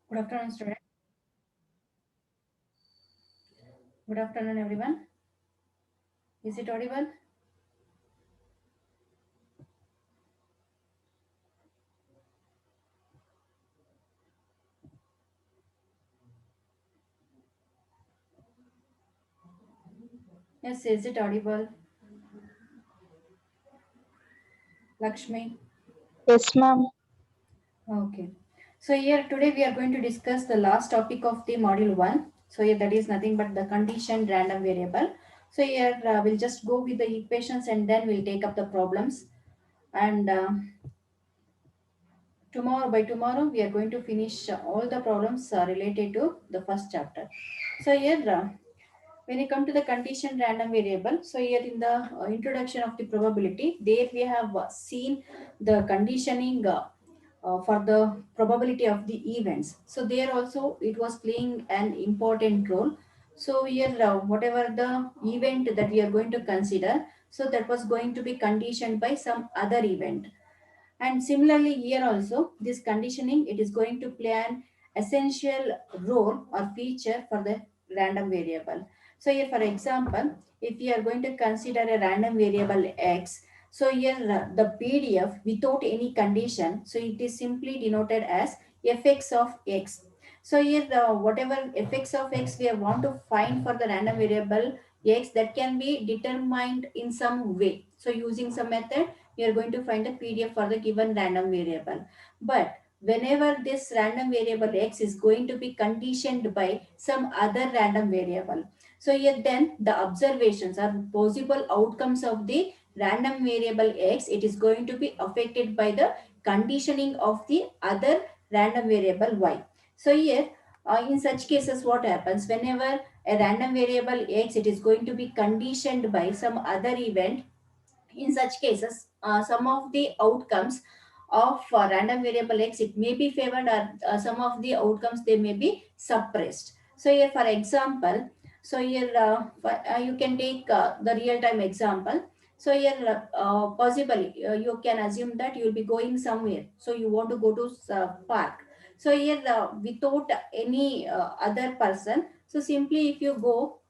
Good afternoon, student. Good afternoon, everyone. Is it audible? Yes, is it audible? Lakshmi. Yes, ma'am. Okay. So here today we are going to discuss the last topic of the module one. So here that is nothing but the conditioned random variable. So here we'll just go with the equations and then we'll take up the problems. And tomorrow we are going to finish all the problems related to the first chapter. So here when you come to the condition random variable, so here in the introduction of the probability, there we have seen the conditioning for the probability of the events. So there also it was playing an important role. So here whatever the event that we are going to consider, so that was going to be conditioned by some other event. And similarly here also this conditioning, it is going to play an essential role or feature for the random variable. So here for example, if we are going to consider a random variable x, so here the pdf without any condition, so it is simply denoted as fx of x. So here the whatever fx of x we want to find for the random variable x, that can be determined in some way. So using some method we are going to find a PDF for the given random variable. But whenever this random variable x is going to be conditioned by some other random variable, so here then the observations or possible outcomes of the random variable x, it is going to be affected by the conditioning of the other random variable y. So here in such cases what happens, whenever a random variable x, it is going to be conditioned by some other event, in such cases some of the outcomes of random variable x, it may be favored, or some of the outcomes they may be suppressed. So here for example, so here you can take the real time example. So here possibly you can assume that you will be going somewhere, so you want to go to park. So here without any other person, so simply if you go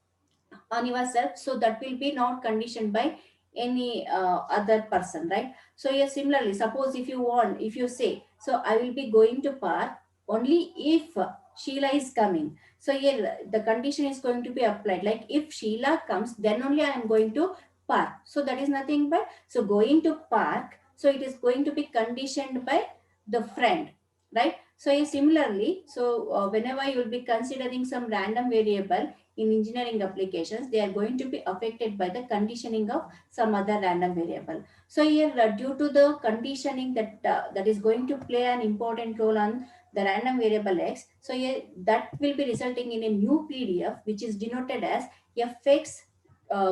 on yourself, so that will be not conditioned by any other person, right? So yes, similarly, suppose if you want, if you say, so I will be going to park only if Sheila is coming. So here the condition is going to be applied, like if Sheila comes, then only I am going to park. So that is nothing but, so going to park, so it is going to be conditioned by the friend, right? So yes, similarly, so whenever you will be considering some random variable in engineering applications, they are going to be affected by the conditioning of some other random variable. So here due to the conditioning that is going to play an important role on the random variable x, so here that will be resulting in a new pdf which is denoted as fx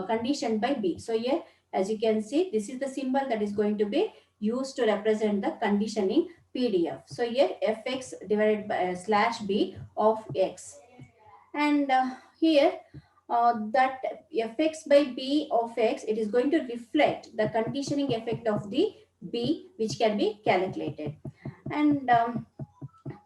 conditioned by b. So here as you can see, this is the symbol that is going to be used to represent the conditioning pdf. So here fx divided by slash b of x. And here that fx by b of x, it is going to reflect the conditioning effect of the b which can be calculated. And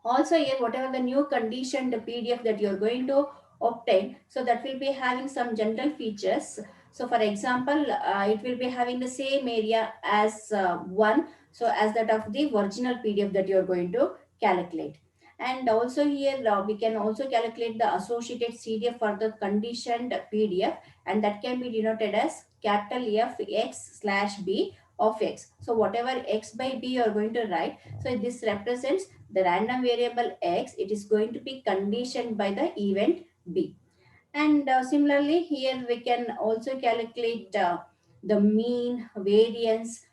also here whatever the new conditioned pdf that you're going to obtain, so that will be having some general features. So for example, it will be having the same area as one, so as that of the original pdf that you're going to calculate. And also here we can also calculate the associated cdf for the conditioned pdf, and that can be denoted as capital f x slash b of x. So whatever x by b you're going to write, so this represents the random variable x, it is going to be conditioned by the event b. And similarly here we can also calculate the mean variance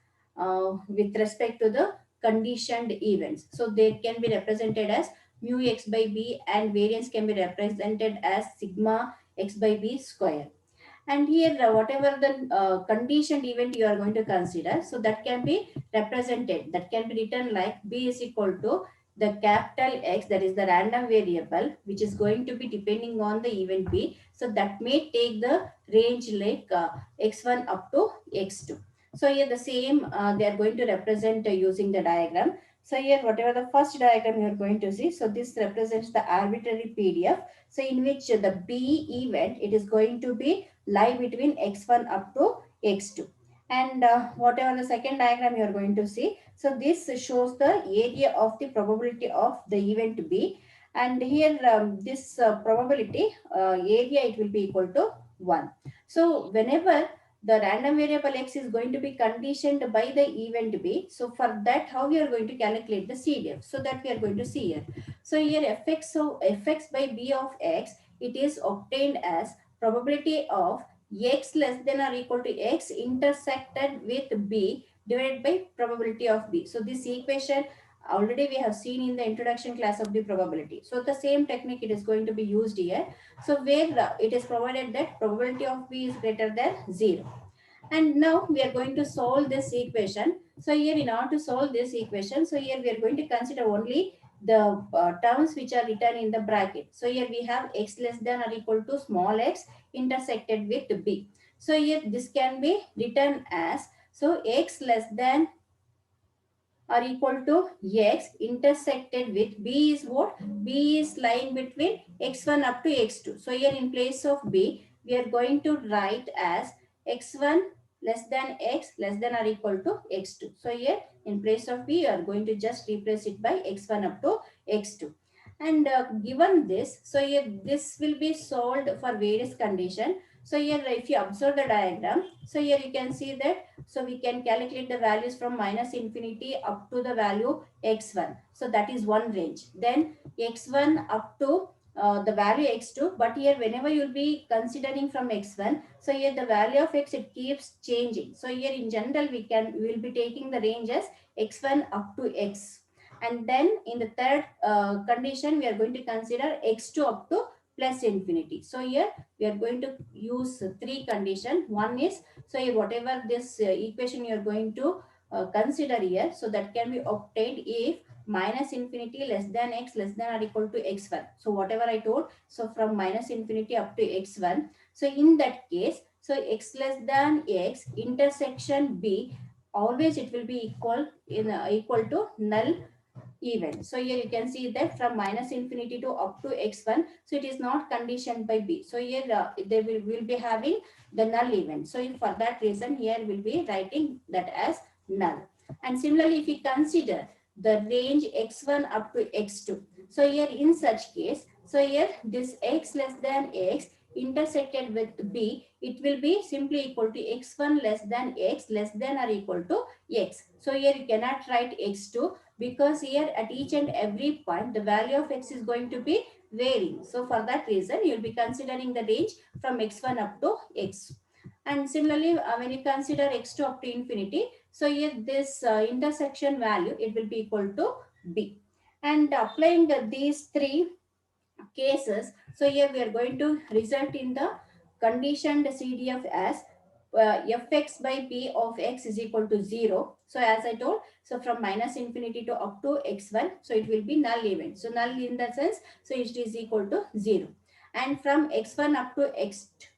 with respect to the conditioned events. So they can be represented as mu x by b, and variance can be represented as sigma x by b square. And here whatever the conditioned event you are going to consider, so that can be represented, that can be written like b is equal to the capital x, that is the random variable which is going to be depending on the event b, so that may take the range like x1 up to x2. So here the same they are going to represent using the diagram. So here, whatever the first diagram you are going to see, so this represents the arbitrary PDF. So in which the B event, it is going to be lie between x1 up to x2. And whatever the second diagram you are going to see, so this shows the area of the probability of the event B. And here this probability area, it will be equal to 1. So whenever the random variable x is going to be conditioned by the event B. So for that, how we are going to calculate the CDF? So that we are going to see here. So here fx by b of x, it is obtained as probability of x less than or equal to x intersected with b divided by probability of b. So this equation already we have seen in the introduction class of the probability. So the same technique it is going to be used here. So where it is provided that probability of b is greater than 0. And now we are going to solve this equation. So here in order to solve this equation, so here we are going to consider only the terms which are written in the bracket. So here we have x less than or equal to small x intersected with b. So here this can be written as, so x less than or equal to x intersected with b is what? B is lying between x1 up to x2. So here in place of b, we are going to write as x1 less than x less than or equal to x2. So here in place of b, you are going to just replace it by x1 up to x2. And given this, so here this will be solved for various condition. So here if you observe the diagram, so here you can see that, so we can calculate the values from minus infinity up to the value x1. So that is one range. Then x1 up to the value x2. But here whenever you will be considering from x1, so here the value of x, it keeps changing. So here in general we will be taking the range as x1 up to x. And then in the third condition, we are going to consider x2 up to plus infinity. So here we are going to use three conditions. One is, so whatever this equation you are going to consider here, so that can be obtained if minus infinity less than x less than or equal to x1. So whatever I told, so from minus infinity up to x1. So in that case, so x less than x intersection b, always it will be equal to null event. So here you can see that from minus infinity to up to x1, so it is not conditioned by b. So here they will be having the null event. So for that reason, here we'll be writing that as null. And similarly, if we consider the range x1 up to x2, so here in such case, so here this x less than x intersected with b, it will be simply equal to x1 less than x less than or equal to x. So here you cannot write x2, because here at each and every point the value of x is going to be varying. So for that reason, you'll be considering the range from x1 up to x. And similarly, when you consider x2 up to infinity, so here this intersection value, it will be equal to b. And applying these three cases, so here we are going to result in the conditioned CDF as fx by p of x is equal to 0. So as I told, so from minus infinity to up to x1, so it will be null event. So null in the sense, so it is equal to 0. And from x1 up to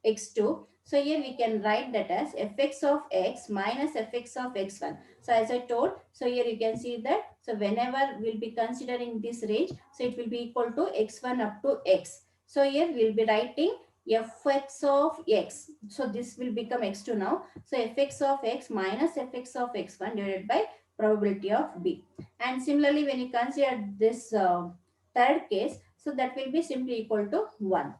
x2, so here we can write that as fx of x minus fx of x1. So as I told, so here you can see that, so whenever we'll be considering this range, so it will be equal to x1 up to x. So here we'll be writing fx of x. So this will become x2 now. So fx of x minus fx of x1 divided by probability of b. And similarly, when you consider this third case, so that will be simply equal to 1.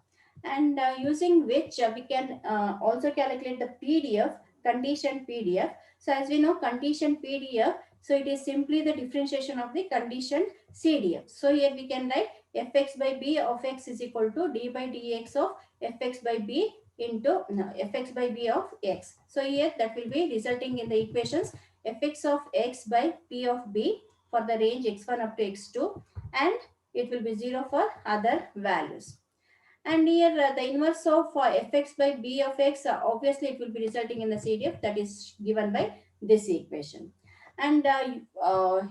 And using which we can also calculate the PDF, condition PDF. So as we know, condition PDF, so it is simply the differentiation of the conditioned CDF. So here we can write fx by b of x is equal to d by dx of fx by b into fx by b of x. So here that will be resulting in the equations fx of x by p of b for the range x1 up to x2, and it will be 0 for other values. And here the inverse of fx by b of x, obviously it will be resulting in the CDF that is given by this equation. And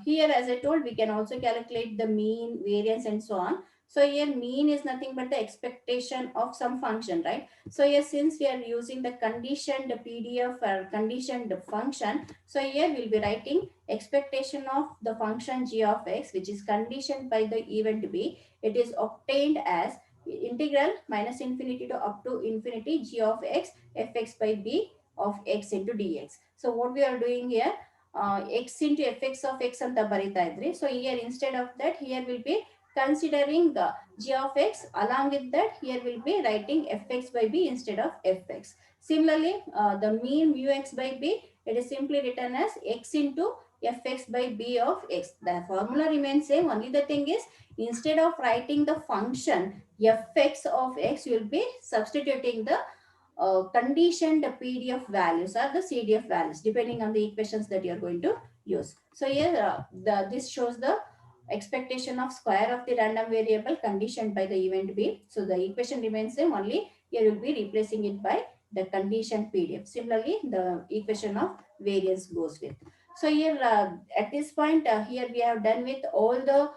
here, as I told, we can also calculate the mean, variance and so on. So here mean is nothing but the expectation of some function, right? So here since we are using the conditioned PDF or conditioned function, so here we'll be writing expectation of the function g of x, which is conditioned by the event b. It is obtained as integral minus infinity to up to infinity g of x fx by b of x into dx. So what we are doing here, x into fx of x anta barita idri. So here instead of that, here will be considering the g of x, along with that here will be writing fx by b instead of fx. Similarly, the mean mu x by b, it is simply written as x into fx by b of x. The formula remains same, only the thing is instead of writing the function fx of x, you will be substituting the conditioned PDF values or the CDF values depending on the equations that you are going to use. So here this shows the expectation of square of the random variable conditioned by the event b. So the equation remains same, only here will be replacing it by the conditioned PDF. Similarly, the equation of variance goes with. So here at this point, here we have done with all the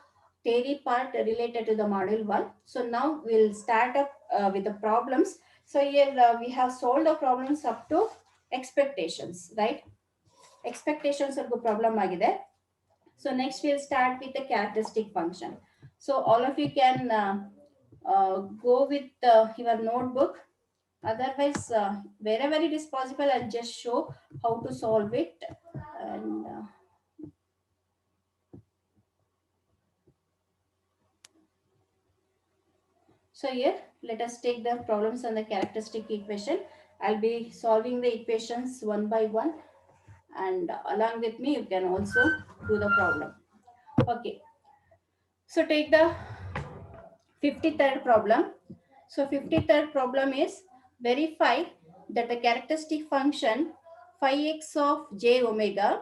theory part related to the module 1. So now we'll start up with the problems. So here we have solved the problems up to expectations, right? Expectations are good problem agide. So next we'll start with the characteristic function. So all of you can go with your notebook. Otherwise, wherever it is possible, I'll just show how to solve it. And so here, let us take the problems on the characteristic equation. I'll be solving the equations one by one, and along with me, you can also do the problem. Okay. So take the 53rd problem. So 53rd problem is verify that the characteristic function phi x of j omega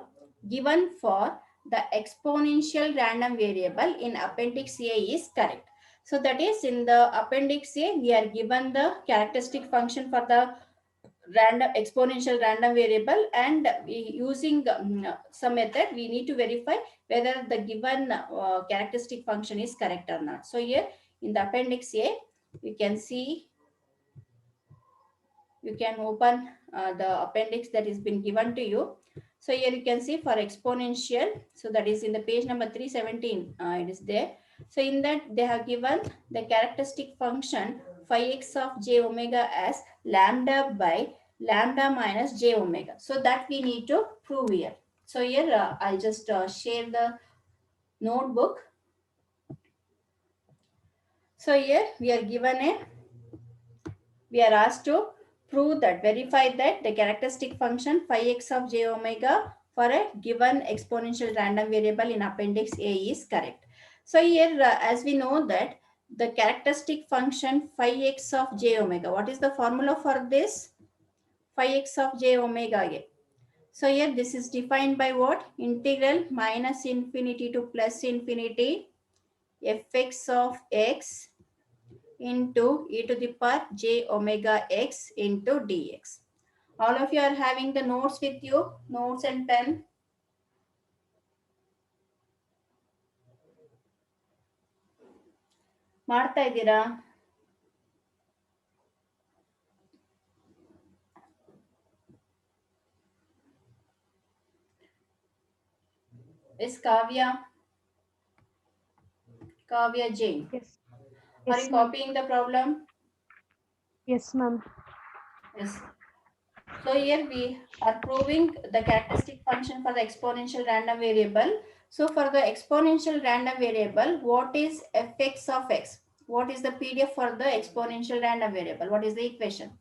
given for the exponential random variable in appendix A is correct. So that is, in the appendix A, we are given the characteristic function for the random exponential random variable, and using some method we need to verify whether the given characteristic function is correct or not. So here in the appendix A, you can see, you can open the appendix that has been given to you. So here you can see for exponential, so that is in the page number 317, it is there. So in that they have given the characteristic function phi x of j omega as lambda by lambda minus j omega. So that we need to prove here. So here I'll just share the notebook. So here we are given a, we are asked to prove that, verify that the characteristic function phi x of j omega for a given exponential random variable in appendix A is correct. So here as we know that the characteristic function phi x of j omega, what is the formula for this? Phi x of j omega again. So here this is defined by what? Integral minus infinity to plus infinity fx of x into e to the power j omega x into dx. All of you are having the notes with you, notes and pen. ಮಾಡ್ತಾ ಇದ್ದೀರಾ? Is Kavya Jain? Yes. Are Yes, you ma'am. copying the problem? Yes, ma'am. Yes. So here we are proving the characteristic function for the exponential random variable. So for the exponential random variable, what is fx of x? What is the PDF for the exponential random variable? What is the equation?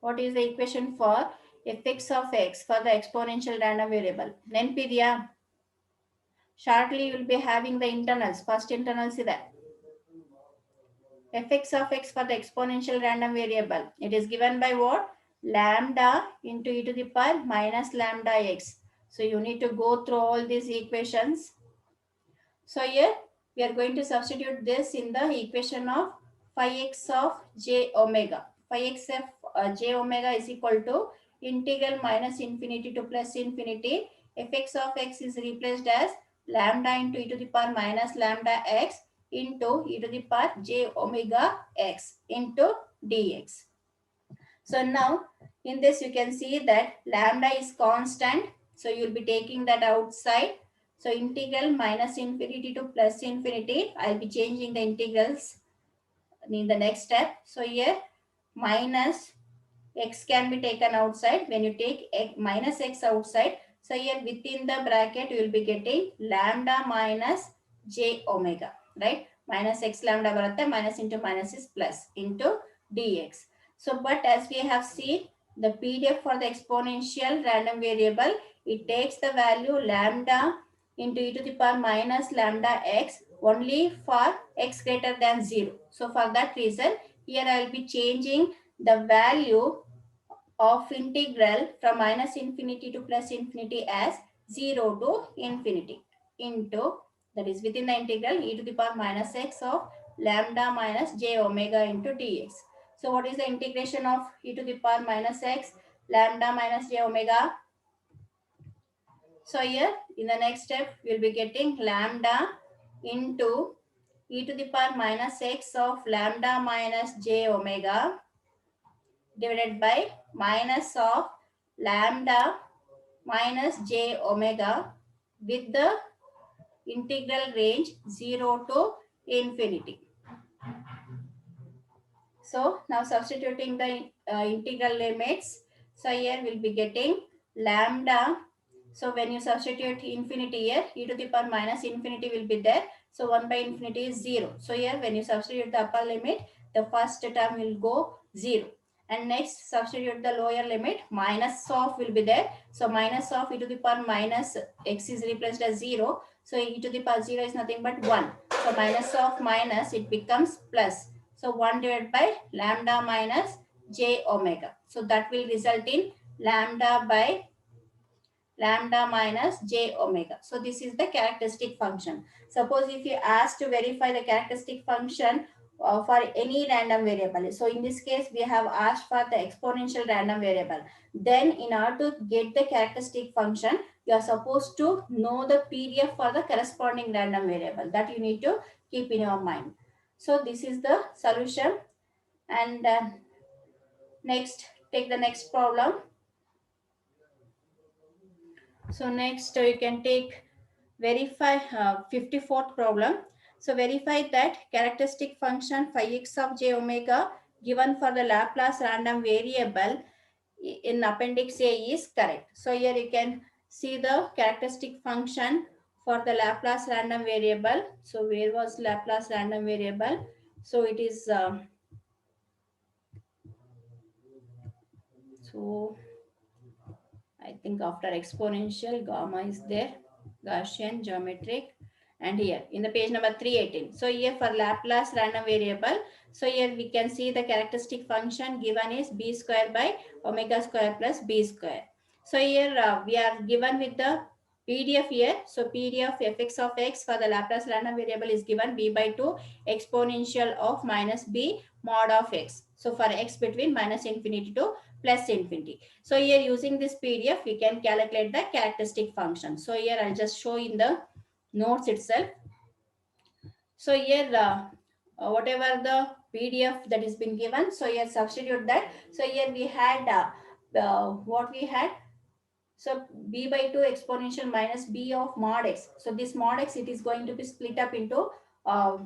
What is the equation for fx of x for the exponential random variable? Nenpidiya? Shortly you will be having the internals. First internals is that fx of x for the exponential random variable. It is given by what? Lambda into e to the power minus lambda x. So you need to go through all these equations. So here we are going to substitute this in the equation of phi x of j omega. Phi x of j omega is equal to integral minus infinity to plus infinity. Fx of x is replaced as lambda into e to the power minus lambda x into e to the power j omega x into dx. So now in this you can see that lambda is constant. So you will be taking that outside. So integral minus infinity to plus infinity. I will be changing the integrals in the next step. So here minus x can be taken outside. When you take minus x outside, so here within the bracket you will be getting lambda minus j omega, right? Minus x lambda baratte, minus into minus is plus into dx. So but as we have seen, the PDF for the exponential random variable, it takes the value lambda into e to the power minus lambda x only for x greater than 0. So for that reason, here I will be changing the value of integral from minus infinity to plus infinity as 0 to infinity into, that is within the integral, e to the power minus x of lambda minus j omega into dx. So what is the integration of e to the power minus x lambda minus j omega? So here in the next step we will be getting lambda into e to the power minus x of lambda minus j omega divided by minus of lambda minus j omega with the integral range 0 to infinity. So now substituting the integral limits. So here we'll be getting lambda. So when you substitute infinity here, e to the power minus infinity will be there. So 1 by infinity is 0. So here when you substitute the upper limit, the first term will go 0. And next substitute the lower limit, minus of will be there. So minus of e to the power minus x is replaced as 0. So e to the power 0 is nothing but 1. So minus of minus, it becomes plus. So 1 divided by lambda minus j omega. So that will result in lambda by lambda minus j omega. So this is the characteristic function. Suppose if you ask to verify the characteristic function for any random variable. So in this case, we have asked for the exponential random variable. Then in order to get the characteristic function, you are supposed to know the PDF for the corresponding random variable. That you need to keep in your mind. So this is the solution. And next, take the next problem. So next you can take verify 54th problem. So verify that characteristic function phi x of j omega given for the Laplace random variable in appendix A is correct. So here you can see the characteristic function for the Laplace random variable. So where was Laplace random variable? So it is so I think after exponential, gamma is there, Gaussian, geometric, and here in the page number 318. So here for Laplace random variable, so here we can see the characteristic function given is b square by omega square plus b square. So here we are given with the PDF here. So PDF fx of x for the Laplace random variable is given b by 2 exponential of minus b mod of x. So for x between minus infinity to plus infinity. So here using this PDF, we can calculate the characteristic function. So here I'll just show in the notes itself. So here whatever the PDF that is been given, so here substitute that. So here we had what we had. So b by 2 exponential minus b of mod x. So this mod x, it is going to be split up into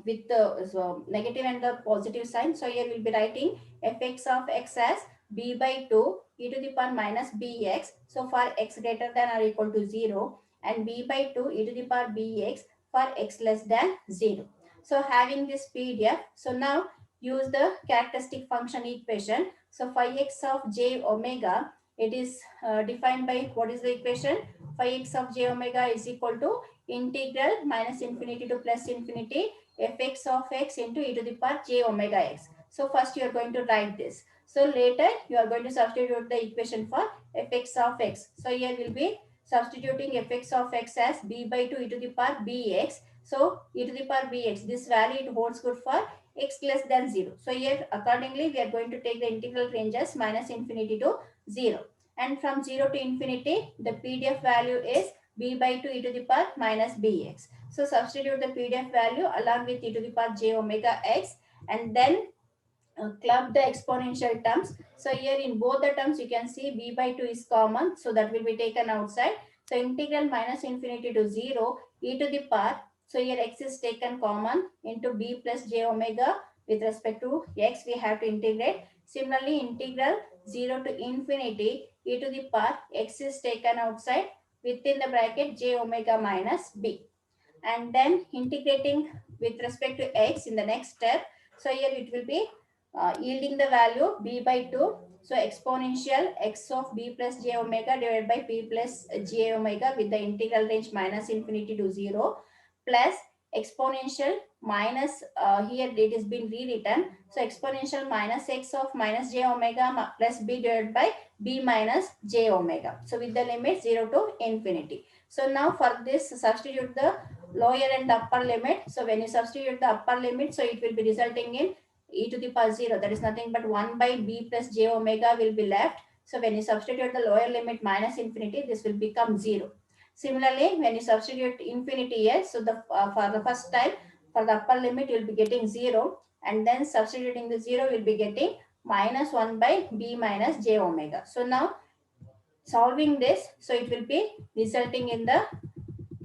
with the negative and the positive sign. So here we'll be writing fx of x as b by 2 e to the power minus bx. So for x greater than or equal to 0, and b by 2 e to the power bx for x less than 0. So having this PDF, so now use the characteristic function equation. So phi x of j omega, it is defined by, what is the equation? Phi x of j omega is equal to integral minus infinity to plus infinity fx of x into e to the power j omega x. So first you are going to write this. So later you are going to substitute the equation for fx of x. So here will be substituting fx of x as b by 2 e to the power bx. So e to the power bx, this value it holds good for x less than 0. So here accordingly we are going to take the integral range as minus infinity to 0. And from 0 to infinity, the PDF value is b by 2 e to the power minus bx. So substitute the PDF value along with e to the power j omega x, and then club the exponential terms. So here in both the terms you can see b by 2 is common, so that will be taken outside. So integral minus infinity to 0 e to the power, so here x is taken common, into b plus j omega. With respect to x we have to integrate. Similarly integral 0 to infinity e to the power x is taken outside, within the bracket j omega minus b, and then integrating with respect to x in the next step. So here it will be yielding the value b by 2. So exponential x of b plus j omega divided by b plus j omega with the integral range minus infinity to 0, plus exponential minus, here it is been rewritten. So exponential minus x of minus j omega plus b divided by b minus j omega. So with the limit 0 to infinity. So now for this substitute the lower and upper limit. So when you substitute the upper limit, so it will be resulting in e to the power 0. That is nothing but 1 by b plus j omega will be left. So when you substitute the lower limit minus infinity, this will become 0. Similarly, when you substitute infinity here, so the for the first time, for the upper limit, you will be getting 0. And then substituting the 0, you will be getting minus 1 by b minus j omega. So now solving this, so it will be resulting in the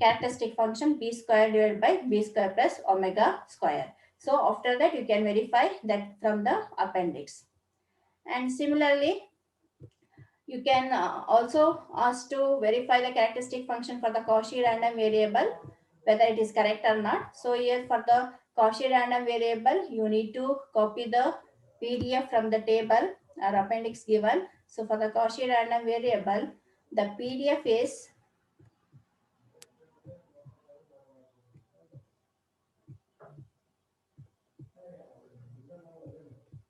characteristic function b square divided by b square plus omega square. So after that you can verify that from the appendix. And similarly you can also ask to verify the characteristic function for the Cauchy random variable, whether it is correct or not. So here for the Cauchy random variable, you need to copy the PDF from the table or appendix given. So for the Cauchy random variable, the PDF is,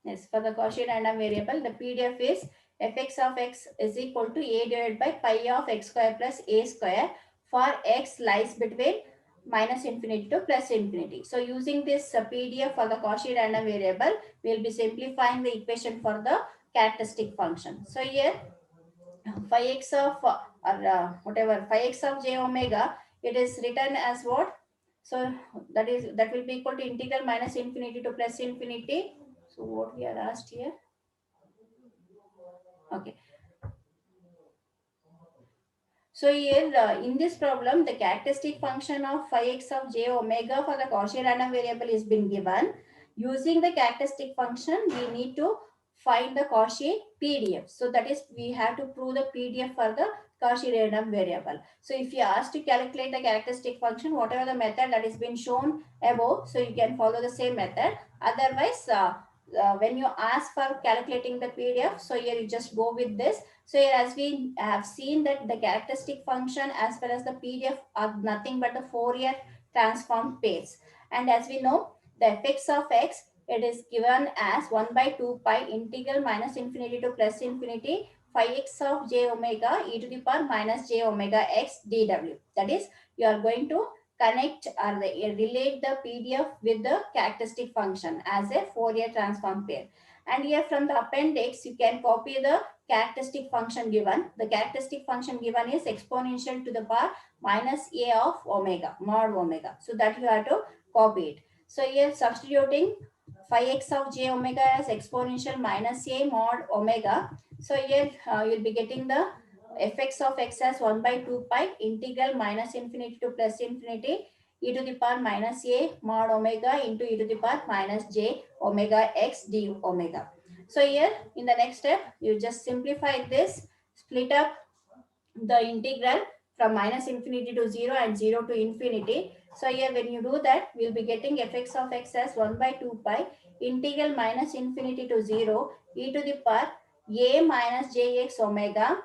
yes, for the Cauchy random variable, the PDF is fx of x is equal to a divided by pi of x square plus a square for x lies between minus infinity to plus infinity. So using this PDF for the Cauchy random variable, we will be simplifying the equation for the characteristic function. So here phi x of whatever phi x of j omega, it is written as what? So that will be equal to integral minus infinity to plus infinity. So what we are asked here? Okay. So here in this problem, the characteristic function of phi x of j omega for the Cauchy random variable is been given. Using the characteristic function, we need to find the Cauchy PDF. So that is, we have to prove the PDF for the Cauchy random variable. So if you ask to calculate the characteristic function, whatever the method that is been shown above, so you can follow the same method. Otherwise, when you ask for calculating the PDF, so here you just go with this. So here as we have seen that the characteristic function as well as the PDF are nothing but the Fourier transform pairs. And as we know, the fx of x, it is given as 1 by 2 pi integral minus infinity to plus infinity phi x of j omega e to the power minus j omega x dw. That is, you are going to connect or relate the PDF with the characteristic function as a Fourier transform pair. And here from the appendix, you can copy the characteristic function given. The characteristic function given is exponential to the power minus a of omega, mod omega. So that you have to copy it. So here substituting phi x of j omega as exponential minus a mod omega. So here you'll be getting the fx of x as 1 by 2 pi integral minus infinity to plus infinity e to the power minus a mod omega into e to the power minus j omega x d omega. So here in the next step, you just simplify this, split up the integral from minus infinity to 0 and 0 to infinity. So here when you do that, we'll be getting fx of x as 1 by 2 pi integral minus infinity to 0 e to the power a minus jx omega,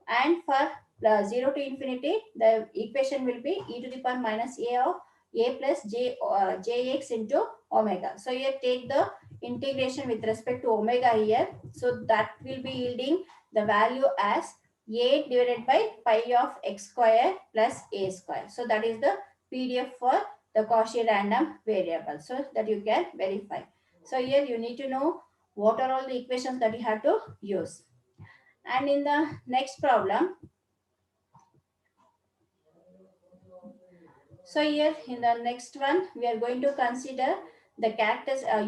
and for 0 to infinity, the equation will be e to the power minus a of a plus jx into omega. So here take the integration with respect to omega here. So that will be yielding the value as a divided by pi of x square plus a square. So that is the PDF for the Cauchy random variable, so that you can verify. So here you need to know what are all the equations that you have to use. And in the next problem, So here in the next one, we are going to consider the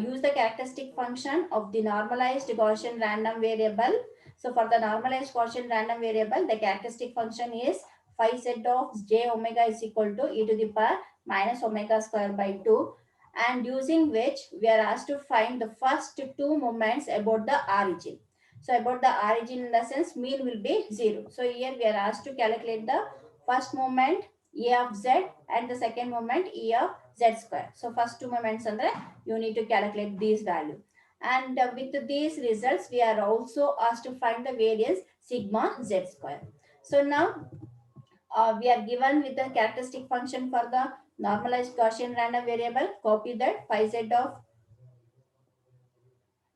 use the characteristic function of the normalized Gaussian random variable. So for the normalized Gaussian random variable, the characteristic function is phi z of j omega is equal to e to the power minus omega square by 2, and using which we are asked to find the first two moments about the origin. So about the origin in the sense mean will be 0. So here we are asked to calculate the first moment E of z and the second moment E of z square. So first two moments andre you need to calculate these value. And with these results, we are also asked to find the variance sigma z square. So now we are given with the characteristic function for the normalized Gaussian random variable. Copy that phi z of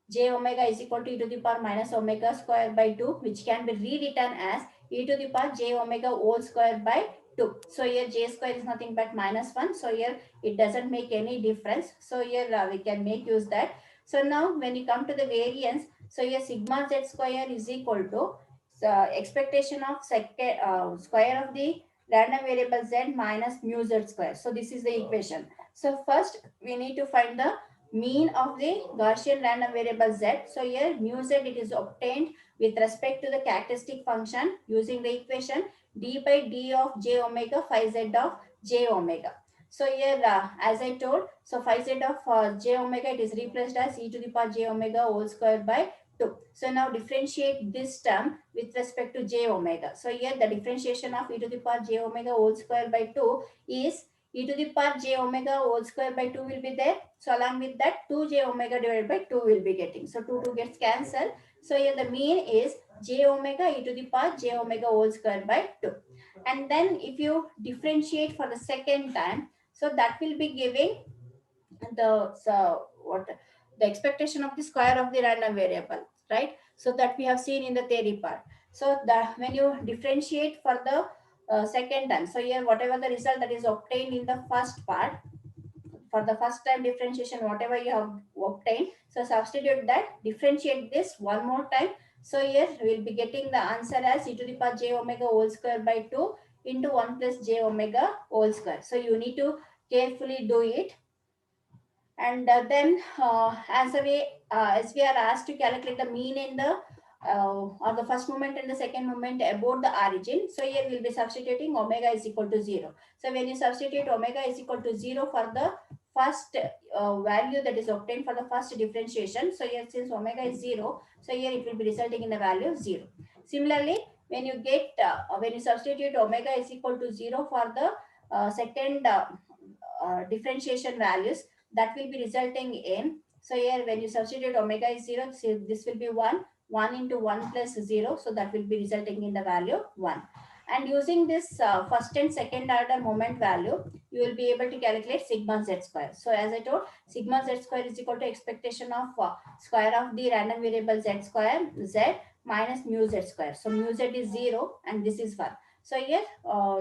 j omega is equal to e to the power minus omega square by 2, which can be rewritten as e to the power j omega whole square by 2. So here j square is nothing but minus 1. So here it doesn't make any difference. So here we can make use that. So now when you come to the variance, so here sigma z square is equal to expectation of square of the random variable z minus mu z square. So this is the equation. So first we need to find the mean of the Gaussian random variable z. So here mu z it is obtained with respect to the characteristic function using the equation d by d of j omega phi z of j omega. So here as I told, so phi z of j omega it is replaced as e to the power j omega whole square by 2. So now differentiate this term with respect to j omega. So here the differentiation of e to the power j omega whole square by 2 is e to the power j omega whole square by 2 will be there. So along with that 2j omega divided by 2 will be getting. So 2 gets cancelled. So here the mean is j omega e to the power j omega whole square by 2. And then if you differentiate for the second time, so that will be giving the expectation of the square of the random variable, right? So that we have seen in the theory part. So that when you differentiate for the second time, so here whatever the result that is obtained in the first part, for the first time differentiation whatever you have obtained, so substitute that, differentiate this one more time. So here we will be getting the answer as e to the power j omega whole square by 2 into 1 plus j omega whole square. So you need to carefully do it. And then as a way as we are asked to calculate the mean in the or the first moment and the second moment about the origin, so here we'll be substituting omega is equal to 0. So when you substitute omega is equal to 0 for the first value that is obtained for the first differentiation, so here since omega is 0, so here it will be resulting in the value of 0. Similarly, when you substitute omega is equal to 0 for the second differentiation values, that will be resulting in, so here when you substitute omega is 0, so this will be 1 into 1 plus 0, so that will be resulting in the value 1. And using this first and second order moment value, you will be able to calculate sigma z square. So as I told, sigma z square is equal to expectation of square of the random variable z square z minus mu z square. So mu z is 0 and this is 1. So here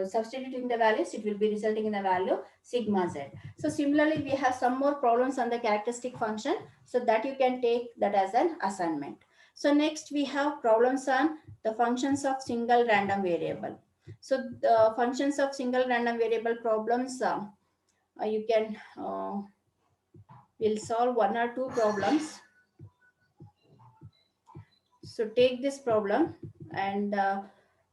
substituting the values, it will be resulting in the value sigma z. So similarly, we have some more problems on the characteristic function, so that you can take that as an assignment. So next we have problems on the functions of single random variable. So the functions of single random variable problems, you can will solve one or two problems. So take this problem, and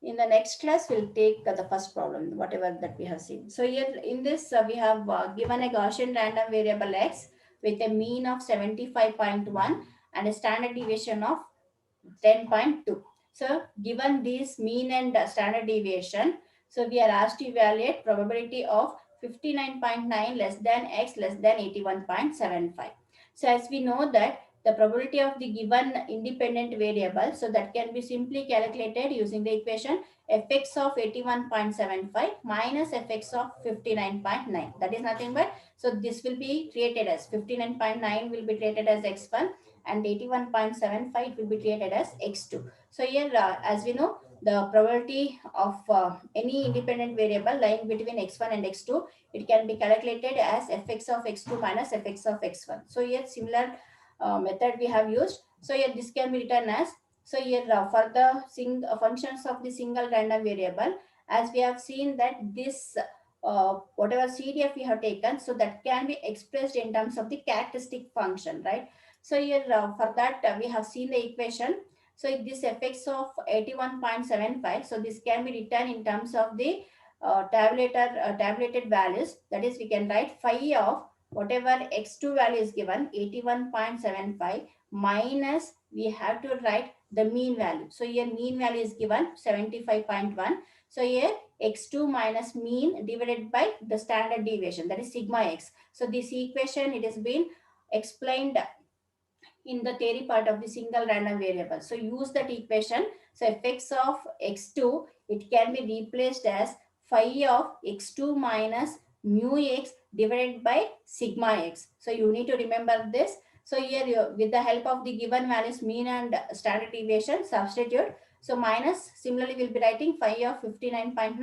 in the next class we'll take the first problem, whatever that we have seen. So here in this we have given a Gaussian random variable x with a mean of 75.1 and a standard deviation of 10.2. So given this mean and standard deviation, so we are asked to evaluate probability of 59.9 less than x less than 81.75. So as we know that the probability of the given independent variable, so that can be simply calculated using the equation fx of 81.75 minus fx of 59.9. That is nothing but, so this will be treated as 59.9 will be treated as x1 and 81.75 will be treated as x2. So here as we know, the probability of any independent variable lying between x1 and x2, it can be calculated as fx of x2 minus fx of x1. So here similar method we have used. So here this can be written as, so here for the functions of the single random variable, as we have seen that this whatever CDF we have taken, so that can be expressed in terms of the characteristic function, right? So here for that we have seen the equation. So this fx of 81.75, so this can be written in terms of the tabulated values. That is, we can write phi of whatever x2 value is given, 81.75, minus we have to write the mean value. So here mean value is given 75.1. So here x2 minus mean divided by the standard deviation, that is sigma x. So this equation, it has been explained in the theory part of the single random variable. So use that equation. So fx of x2, it can be replaced as phi of x2 minus mu x divided by sigma x. So you need to remember this. So here with the help of the given values mean and standard deviation, substitute. So minus, similarly we'll be writing phi of 59.9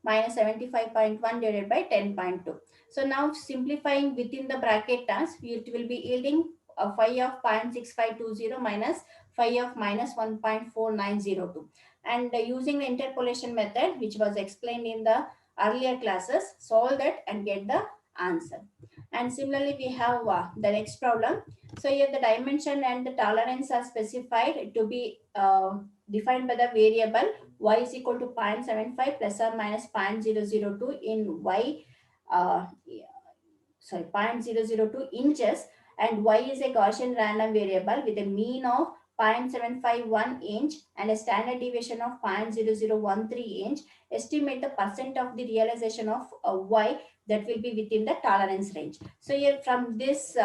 minus 75.1 divided by 10.2. So now simplifying within the bracket terms, it will be yielding phi of 0.6520 minus phi of minus 1.4902. And using the interpolation method, which was explained in the earlier classes, solve that and get the answer. And similarly, we have the next problem. So here the dimension and the tolerance are specified to be defined by the variable y is equal to 0.75 plus or minus 0.002 in y, uh, sorry, 0.002 inches, and y is a Gaussian random variable with a mean of 0.751 inch and a standard deviation of 0.0013 inch. Estimate the percent of the realization of y that will be within the tolerance range. So here from this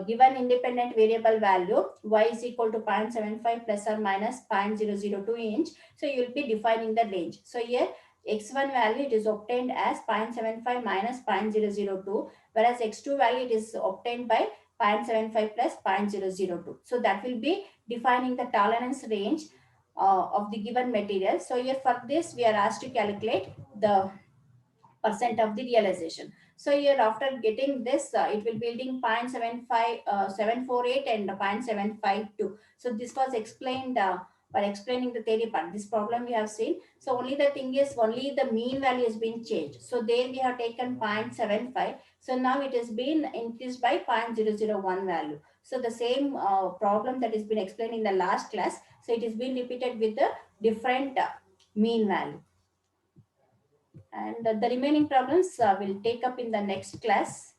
given independent variable value y is equal to 0.75 plus or minus 0.002 inch, so you will be defining the range. So here x1 value, it is obtained as 0.75 minus 0.002, whereas x2 value, it is obtained by 0.75 plus 0.002. So that will be defining the tolerance range of the given material. So here for this we are asked to calculate the percent of the realization. So here after getting this, it will be yielding 0.748 and 0.752. So this was explained by explaining the theory part. This problem we have seen. So only the thing is, only the mean value has been changed. So there we have taken 0.75. So now it has been increased by 0.001 value. So the same problem that has been explained in the last class. So it is being repeated with the different mean value. And the remaining problems we'll take up in the next class.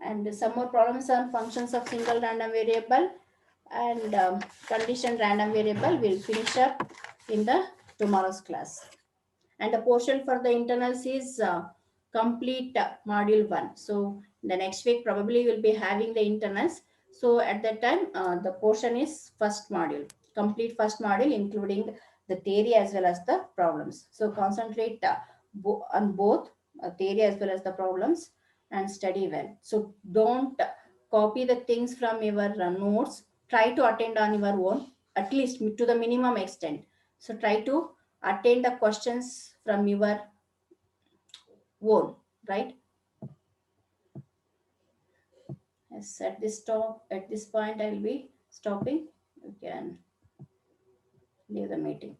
And some more problems on functions of single random variable and condition random variable will finish up in the tomorrow's class. And the portion for the internals is complete module 1. So the next week probably we'll be having the internals. So at that time the portion is first module, complete first module, including the theory as well as the problems. So concentrate on both theory as well as the problems and study well. So don't copy the things from your notes. Try to attend on your own, at least to the minimum extent. So try to attend the questions from your own, right? Yes, at this point I will be stopping. You can leave the meeting.